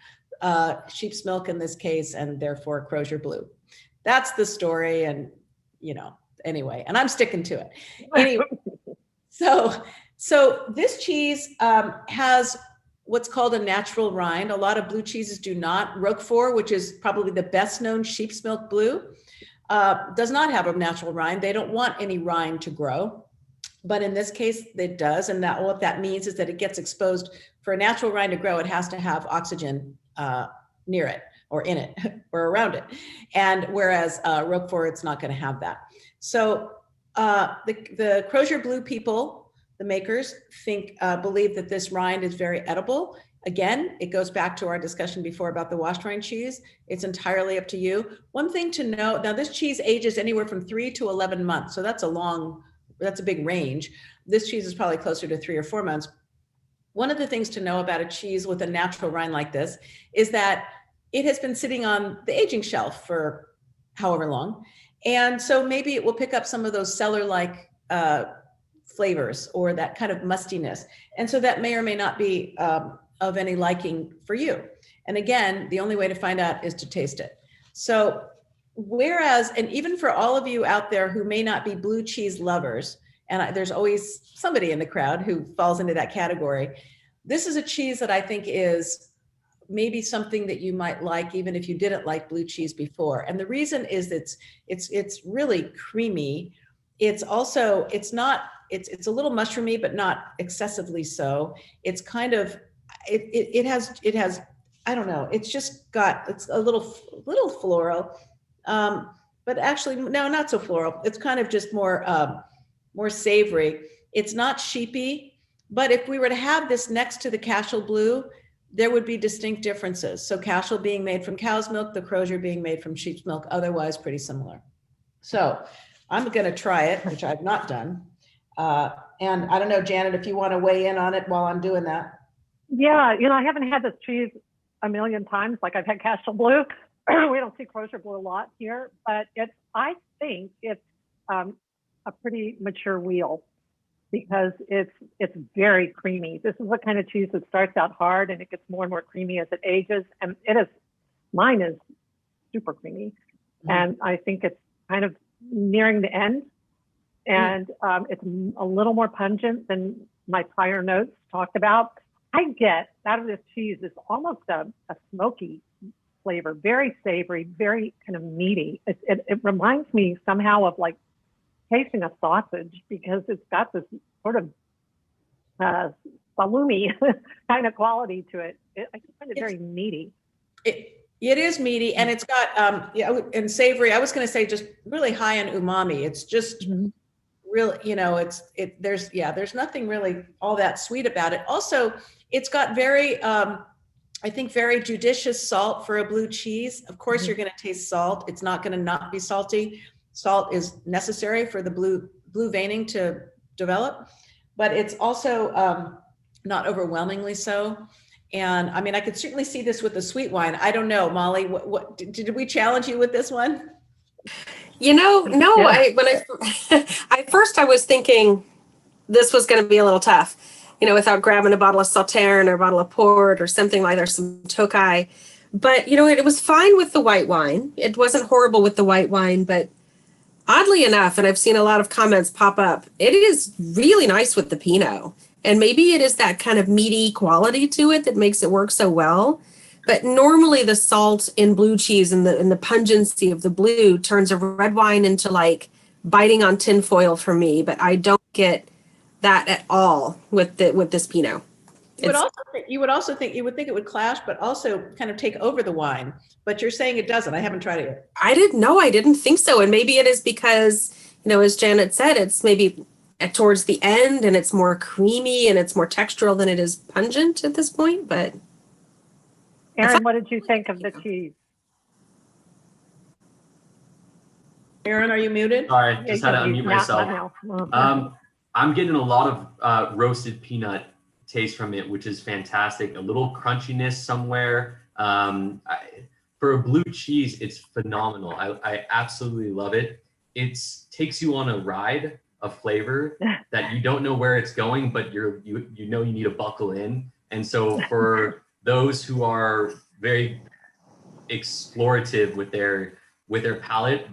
milk in this case, and therefore crozier blue. That's the story, and anyway, and I'm sticking to it. Anyway, so this cheese has what's called a natural rind. A lot of blue cheeses do not. Roquefort, which is probably the best known sheep's milk blue, does not have a natural rind. They don't want any rind to grow. But in this case, it does. And what that means is that it gets exposed. For a natural rind to grow, it has to have oxygen near it or in it or around it. And whereas Roquefort, it's not going to have that. So the Crozier Blue people, the makers, believe that this rind is very edible. Again, it goes back to our discussion before about the washed rind cheese. It's entirely up to you. One thing to note, now this cheese ages anywhere from 3 to 11 months. So that's a big range. This cheese is probably closer to 3 or 4 months. One of the things to know about a cheese with a natural rind like this is that it has been sitting on the aging shelf for however long. And so maybe it will pick up some of those cellar-like flavors or that kind of mustiness. And so that may or may not be of any liking for you. And again, the only way to find out is to taste it. So whereas, and even for all of you out there who may not be blue cheese lovers, and there's always somebody in the crowd who falls into that category, this is a cheese that I think is maybe something that you might like even if you didn't like blue cheese before. And the reason is it's really creamy. It's also, it's a little mushroomy, but not excessively so. It's kind of, it has, I don't know, it's a little floral, but actually, no, not so floral. It's kind of just more savory. It's not sheepy, but if we were to have this next to the Cashel Blue, there would be distinct differences. So Cashel being made from cow's milk, the Crozier being made from sheep's milk, otherwise pretty similar. So I'm going to try it, which I've not done. And I don't know, Janet, if you want to weigh in on it while I'm doing that. Yeah, I haven't had this cheese a million times. Like I've had Cashel Blue. We don't see Crozier Blue a lot here, but I think it's a pretty mature wheel because it's very creamy. This is the kind of cheese that starts out hard and it gets more and more creamy as it ages. And mine is super creamy. Mm-hmm. And I think it's kind of nearing the end. And it's a little more pungent than my prior notes talked about. I get out of this cheese is almost a smoky flavor, very savory, very kind of meaty. It reminds me somehow of like tasting a sausage because it's got this sort of salumi kind of quality to it. I find it very meaty. It is meaty and it's got and savory. I was going to say just really high in umami. It's just really, there's nothing really all that sweet about it. Also, it's got very, I think, very judicious salt for a blue cheese. Of course, you're going to taste salt. It's not going to not be salty. Salt is necessary for the blue veining to develop, but it's also not overwhelmingly so. And I mean, I could certainly see this with the sweet wine. I don't know, Molly, what did we challenge you with this one? No. Yeah. At first I was thinking this was going to be a little tough, without grabbing a bottle of Sauterne or a bottle of port or something like that, or some Tokai. But, it was fine with the white wine. It wasn't horrible with the white wine, but oddly enough, and I've seen a lot of comments pop up, it is really nice with the Pinot. And maybe it is that kind of meaty quality to it that makes it work so well. But normally the salt in blue cheese and the pungency of the blue turns a red wine into like biting on tinfoil for me. But I don't get that at all with this Pinot. You would think it would clash, but also kind of take over the wine. But you're saying it doesn't. I haven't tried it yet. I didn't think so. And maybe it is because, as Janet said, it's maybe towards the end and it's more creamy and it's more textural than it is pungent at this point. But Erin, what did you think of the cheese? Erin, are you muted? Sorry, just had to unmute myself. I'm getting a lot of roasted peanut taste from it, which is fantastic. A little crunchiness somewhere. For a blue cheese, it's phenomenal. I absolutely love it. It takes you on a ride of flavor that you don't know where it's going, but you need to buckle in. And so for those who are very explorative with their palate,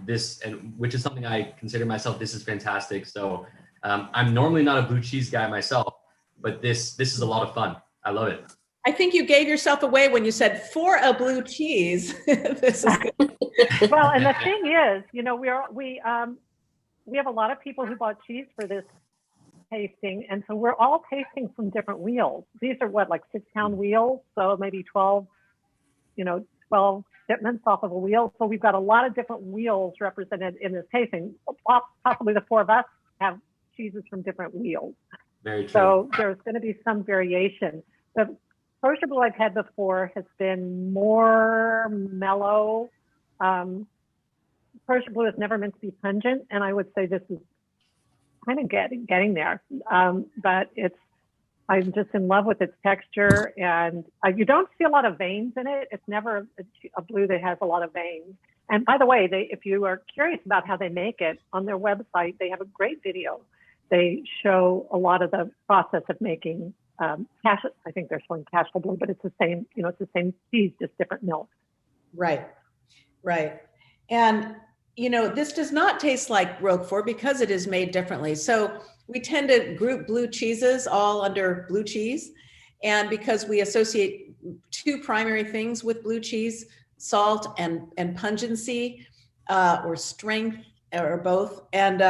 which is something I consider myself, this is fantastic. So I'm normally not a blue cheese guy myself, but this is a lot of fun. I love it. I think you gave yourself away when you said for a blue cheese. This is good. Well, and the thing is, we have a lot of people who bought cheese for this tasting, and so we're all tasting from different wheels. These are like 6-pound wheels, so maybe 12 shipments off of a wheel. So we've got a lot of different wheels represented in this tasting. Possibly the four of us have cheeses from different wheels. Very true. So there's going to be some variation. The kosher blue I've had before has been more mellow. Kosher blue is never meant to be pungent, and I would say this is kind of getting there. But I'm just in love with its texture, and you don't see a lot of veins in it. It's never a blue that has a lot of veins. And by the way, if you are curious about how they make it, on their website, they have a great video. They show a lot of the process of making I think they're showing castle blue, but it's the same, it's the same cheese, just different milk. Right. And, this does not taste like Roquefort because it is made differently. So we tend to group blue cheeses all under blue cheese. And because we associate two primary things with blue cheese, salt and pungency, or strength, or both, and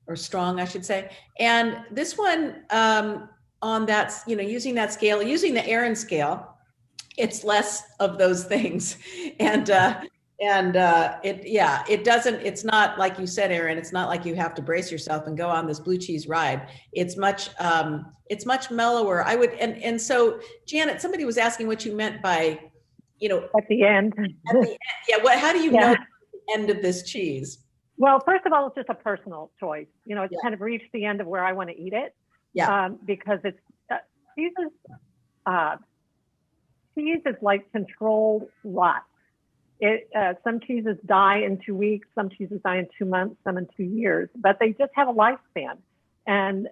or strong, I should say. And this one, on that, using that scale, using the Erin scale, it's less of those things. It's not like you said, Erin, it's not like you have to brace yourself and go on this blue cheese ride. It's much mellower. And so Janet, somebody was asking what you meant by, at the end. Yeah. How do you know the end of this cheese? Well, first of all, it's just a personal choice. It's kind of reached the end of where I want to eat it. Yeah. Because it's cheese is like controlled rot. Some cheeses die in 2 weeks, some cheeses die in 2 months, some in 2 years, but they just have a lifespan. And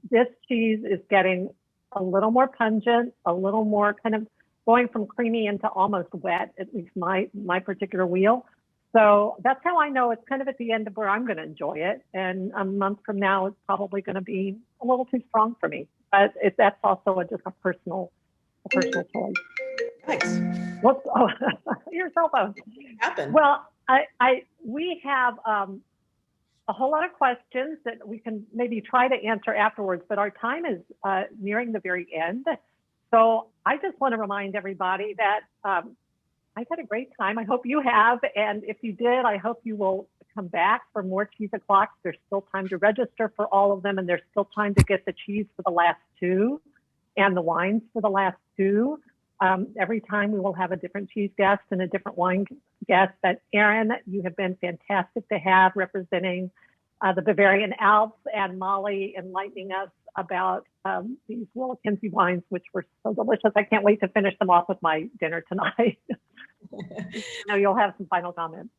this cheese is getting a little more pungent, a little more kind of going from creamy into almost wet, at least my particular wheel. So that's how I know it's kind of at the end of where I'm going to enjoy it. And a month from now, it's probably going to be a little too strong for me. But that's also just a personal choice. Nice. Whoops! Oh, your cell phone. Happened. Well, we have a whole lot of questions that we can maybe try to answer afterwards, but our time is nearing the very end. So I just want to remind everybody that I've had a great time. I hope you have. And if you did, I hope you will come back for more Cheese O'Clocks. There's still time to register for all of them, and there's still time to get the cheese for the last two and the wines for the last two. Every time we will have a different cheese guest and a different wine guest. But Erin, you have been fantastic to have representing the Bavarian Alps, and Molly enlightening us about these Willakenzie wines, which were so delicious. I can't wait to finish them off with my dinner tonight. Now you'll have some final comments.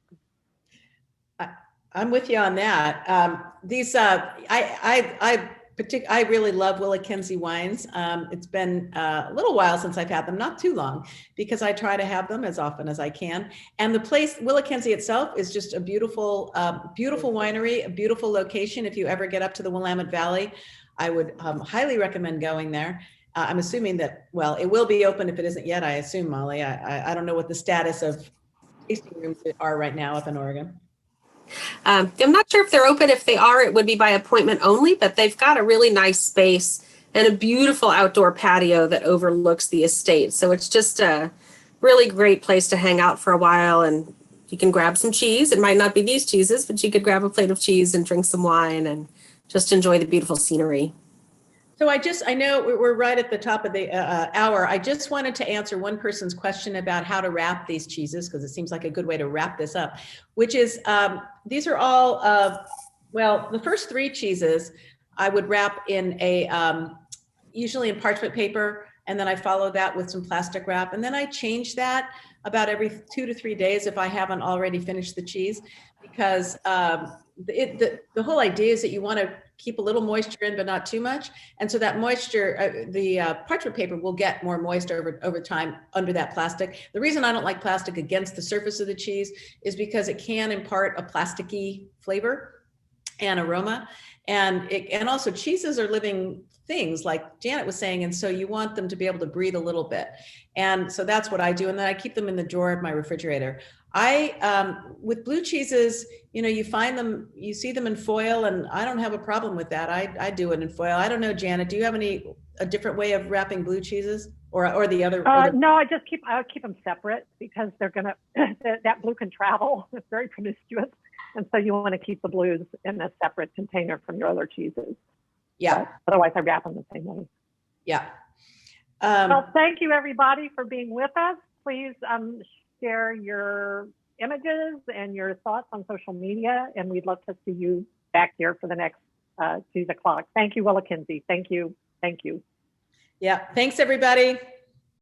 I'm with you on that. I really love Willakenzie wines. It's been a little while since I've had them, not too long, because I try to have them as often as I can. And the place, Willakenzie itself, is just a beautiful, beautiful winery, a beautiful location. If you ever get up to the Willamette Valley, I would highly recommend going there. I'm assuming that, well, it will be open if it isn't yet, I assume, Molly. I don't know what the status of tasting rooms are right now up in Oregon. I'm not sure if they're open. If they are, it would be by appointment only, but they've got a really nice space and a beautiful outdoor patio that overlooks the estate. So it's just a really great place to hang out for a while and you can grab some cheese. It might not be these cheeses, but you could grab a plate of cheese and drink some wine and just enjoy the beautiful scenery. So I know we're right at the top of the hour. I just wanted to answer one person's question about how to wrap these cheeses, because it seems like a good way to wrap this up, which is these are all, well, the first 3 cheeses I would wrap in usually in parchment paper, and then I follow that with some plastic wrap. And then I change that about every 2 to 3 days if I haven't already finished the cheese, because the whole idea is that you want to keep a little moisture in, but not too much. And so that moisture, the parchment paper will get more moist over time under that plastic. The reason I don't like plastic against the surface of the cheese is because it can impart a plasticky flavor and aroma. And also cheeses are living things, like Janet was saying, and so you want them to be able to breathe a little bit. And so that's what I do. And then I keep them in the drawer of my refrigerator. With blue cheeses, you find them, you see them in foil, and I don't have a problem with that. I do it in foil. I don't know, Janet, do you have a different way of wrapping blue cheeses or the other? No, I would keep them separate, because they're gonna, that blue can travel. It's very promiscuous. And so you want to keep the blues in a separate container from your other cheeses. Yeah. Otherwise I wrap them the same way. Yeah. Well, thank you everybody for being with us. Please share your images and your thoughts on social media, and we'd love to see you back here for the next Cheese O'Clock. Thank you, Willakenzie. Thank you. Thank you. Yeah. Thanks, everybody.